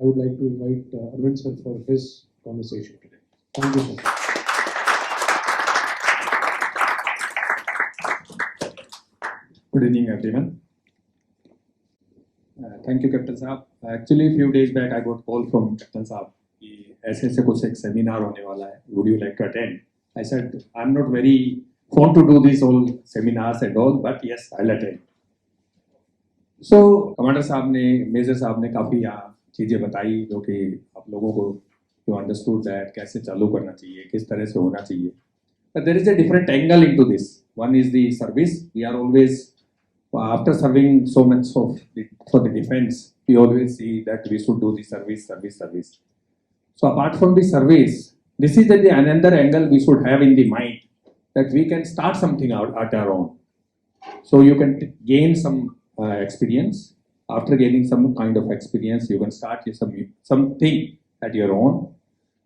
would like to invite Arvind sir for his conversation today. Thank you, sir. Good evening, everyone. Thank you, Captain Saab. Actually, a few days back, I got a call from Captain Saab. ऐसे कुछ एक seminar होने वाला है. Would you like to attend? I said, I'm not very fond to do these all seminars and all, but yes, I'll attend. So, commander साहब ने, major साहब ने काफ़ी यहाँ चीज़ें बताई जो कि आप लोगों को you understood that कैसे चालू करना चाहिए, किस तरह से होना चाहिए. But there is a different angle into this. One is the service. We are always, after serving so much for the defense, we always see that we should do the service. So apart from the service, this is the another angle we should have in the mind, that we can start something out at our own. So you can gain some experience. After gaining some kind of experience, you can start something at your own.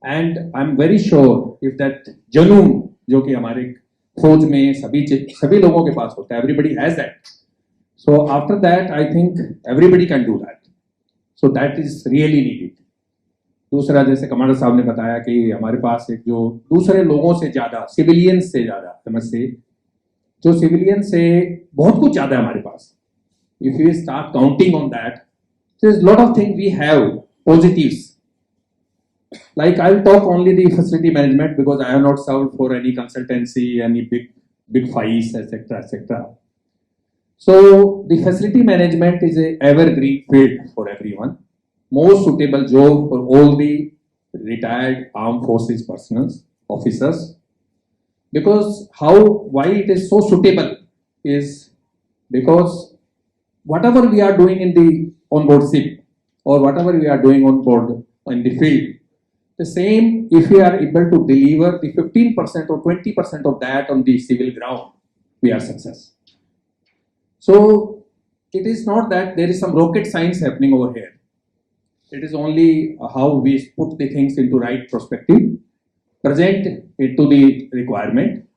And I'm very sure if that जनून जो कि हमारे फौज में सभी लोगों के पास होता है, everybody has that. So after that, I think everybody can do that. So that is really needed. दूसरा, जैसे कमांडर साहब ने बताया कि हमारे पास एक जो दूसरे लोगों से ज़्यादा, सिविलियंस से ज़्यादा, समझ से जो सिविलियन से बहुत कुछ ज़्यादा है हमारे पास. If we start counting on that, there's a lot of things we have positives. Like I'll talk only the facility management because I have not served for any consultancy, any big files, etc. So the facility management is a evergreen field for everyone. Most suitable job for all the retired armed forces personnel, officers. Because why it is so suitable is because whatever we are doing in the onboard ship or whatever we are doing on board in the field, the same if we are able to deliver the 15% or 20% of that on the civil ground, we are success. So it is not that there is some rocket science happening over here. It is only how we put the things into right perspective, present it to the requirement,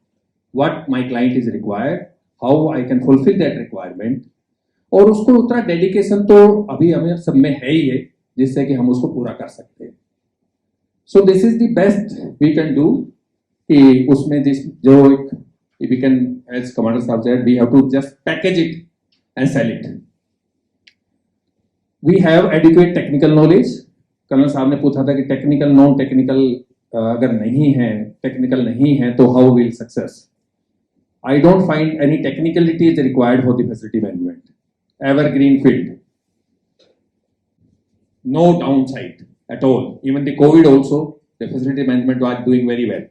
what my client is required, how I can fulfill that requirement, और उसको उतना dedication तो अभी हमें सब में है ही है जिससे कि हम उसको पूरा कर सकते हैं. So this is the best we can do कि उसमें जिस जो we can, as Commander Saab said, we have to just package it and sell it. We have adequate technical knowledge. Colonel साहब ने पूछा था कि टेक्निकल नॉन टेक्निकल अगर नहीं है, टेक्निकल नहीं है तो how will success? I don't find any technicality is required for the facility management. Evergreen field. No downside at all. Even the COVID also, the facility management was doing very well.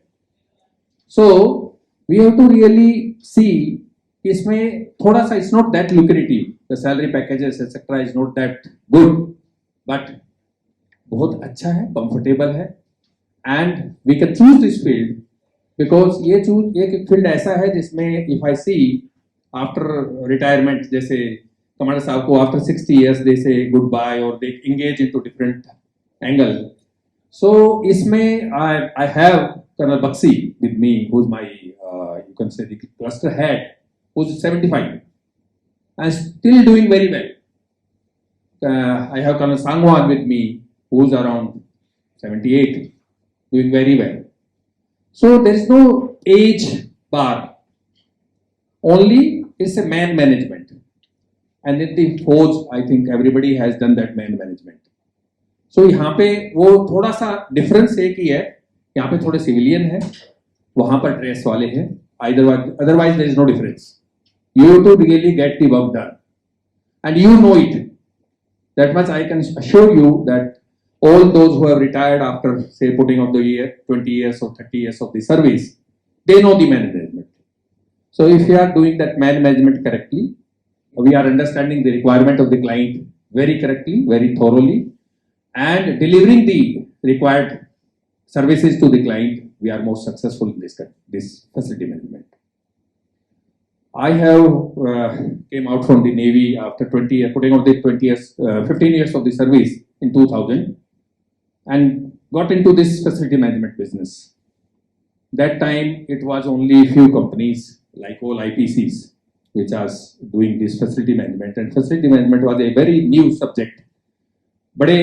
So we have to really see इसमें थोड़ा सा it's not that lucrative. The salary packages etc. is not that good, but बहुत अच्छा है, comfortable है, and we can choose this field because ये एक field ऐसा है जिसमें if I see after retirement, जैसे कमांडर साहब को after 60 years they say goodbye or they engage into different angle. So इसमें I have Colonel Bakshi with me, who's my you can say the cluster head, who's 75 and still doing very well. I have Colonel Sangwan with me, who's around 78, doing very well. So there is no age bar. Only it's a man management. And in the force, I think everybody has done that man management. So यहाँ पे वो थोड़ा सा difference एक ही है. यहाँ पे थोड़े civilian है, वहाँ पर dress वाले हैं. Otherwise there is no difference. You have to really get the work done, and you know it. That much I can assure you that all those who have retired after say putting of the year 20 years or 30 years of the service, they know the man management. So if you are doing that man management correctly, we are understanding the requirement of the client very correctly, very thoroughly, and delivering the required services to the client, we are most successful in this facility management. I have came out from the Navy after 20 years, putting out the 15 years of the service in 2000, and got into this facility management business. That time it was only a few companies like all IPCs which are doing this facility management, and facility management was a very new subject. बड़े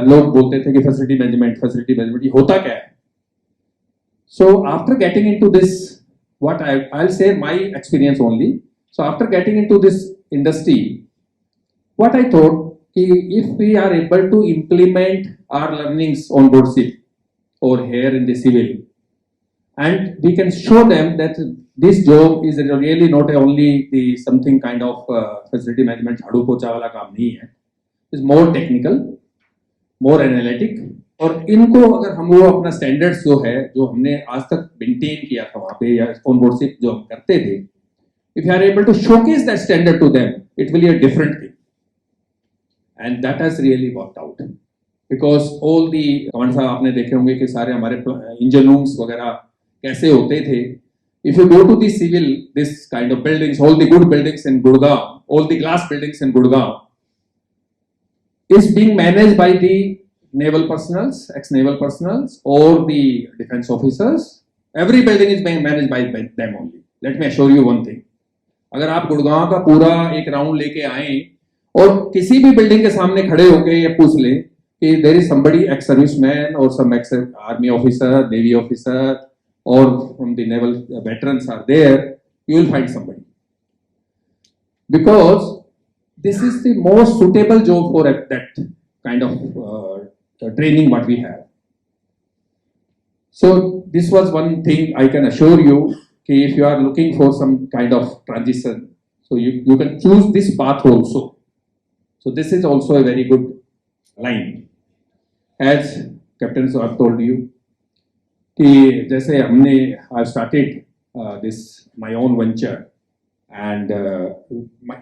लोग बोलते थे कि facility management ये होता क्या है. So after getting into this, what I'll say my experience only. So after getting into this industry, what I thought, if we are able to implement our learnings on board ship or here in the civil, and we can show them that this job is really not only the something kind of facility management झाड़ू पोछा वाला काम नहीं है. It's more technical, more analytic. और इनको अगर हम वो अपना स्टैंडर्ड्स जो है जो हमने आज तक मेंटेन किया था वहां पे या ऑन बोर्ड शिप जो हम करते थे, if you are able to showcase that standard to them, it will be a different thing, and that has really worked out because all the command साहब आपने देखे होंगे कि सारे हमारे इंजन रूम्स वगैरह कैसे होते थे. If you go to the civil, this kind of buildings, all the good buildings in Gurgaon, all the glass buildings in Gurgaon is being managed by the naval personals, ex-naval personals, or the defense officers. Every building is being managed by them only. Let me assure you one thing. अगर आप गुड़गांव का पूरा एक round लेके आए और किसी भी बिल्डिंग के सामने खड़े होके ये पूछ ले कि there is somebody ex-serviceman or some ex-army officer, navy officer, or from the naval veterans are there, you will find somebody. Because this is the most suitable job for that kind of training what we have. So this was one thing I can assure you, कि if you are looking for some kind of transition, so you can choose this path also. So this is also a very good line. As Captain Sahab told you, कि जैसे हमने I started this my own venture, and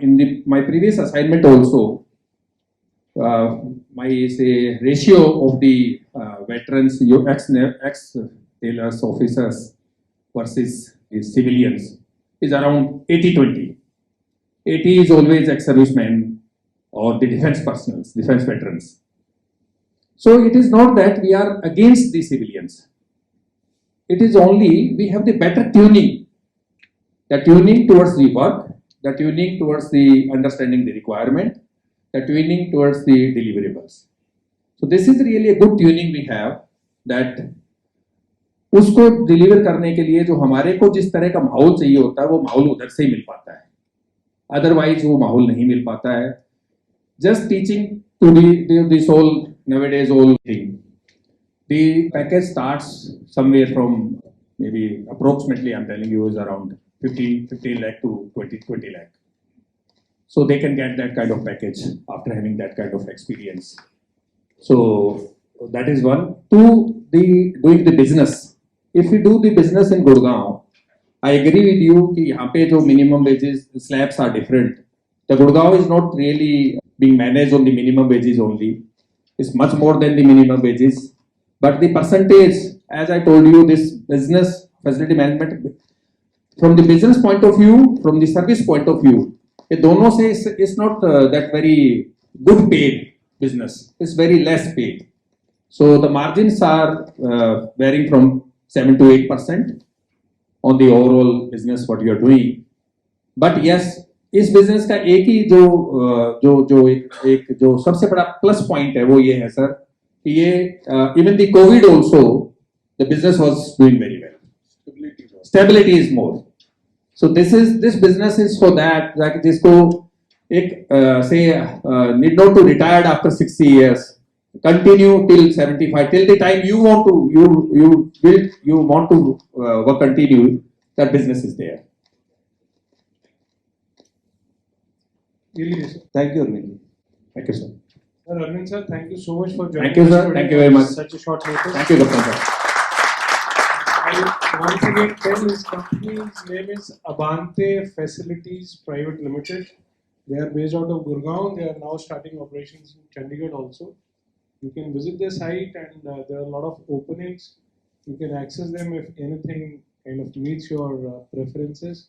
in my previous assignment also, my say ratio of the veterans, ex-tailors officers versus the civilians is around 80-20. 80 is always ex-servicemen or the defense personals, defense veterans. So it is not that we are against the civilians. It is only we have the better tuning. The tuning towards the work, the tuning towards the understanding the requirement, the tuning towards the deliverables. So this is really a good tuning we have, that उसको deliver करने के लिए जो हमारे को जिस तरह का माहौल चाहिए होता है वो माहौल उधर से ही मिल पाता है, अदरवाइज वो माहौल नहीं मिल पाता है. Just teaching to this whole nowadays whole thing. The package starts somewhere from maybe approximately I'm telling you is around 15 lakh to 20 lakh. So they can get that kind of package after having that kind of experience. So that is one. Two, doing the business. If you do the business in Gurgaon, I agree with you कि यहाँ पे जो minimum wages slabs are different. The Gurgaon is not really being managed on the minimum wages only. It's much more than the minimum wages. But the percentage, as I told you, this business facility management, from the business point of view, from the service point of view, ये दोनों से it's not that very good paid business. It's very less paid. So the margins are varying from 7 to 8% on the overall business what you are doing. But yes, इस business का एक ही जो सबसे बड़ा plus point है वो ये है सर कि ये even the COVID also the business was doing very well. Stability is more. So this business is for that जिसको एक say need not to retire after 60 years. Continue till 75, till the time you want to work continue, that business is there. Really, sir. Thank you, Arvind. Thank you, sir. Sir, Arvind sir, thank you so much for joining Thank you, us sir. today Thank you very on much. Such a short notice. Thank you, Captain sir. I once again tell his company's name is Abante Facilities Private Limited. They are based out of Gurgaon. They are now starting operations in Chandigarh also. You can visit their site, and there are a lot of openings. You can access them if anything kind of meets your preferences.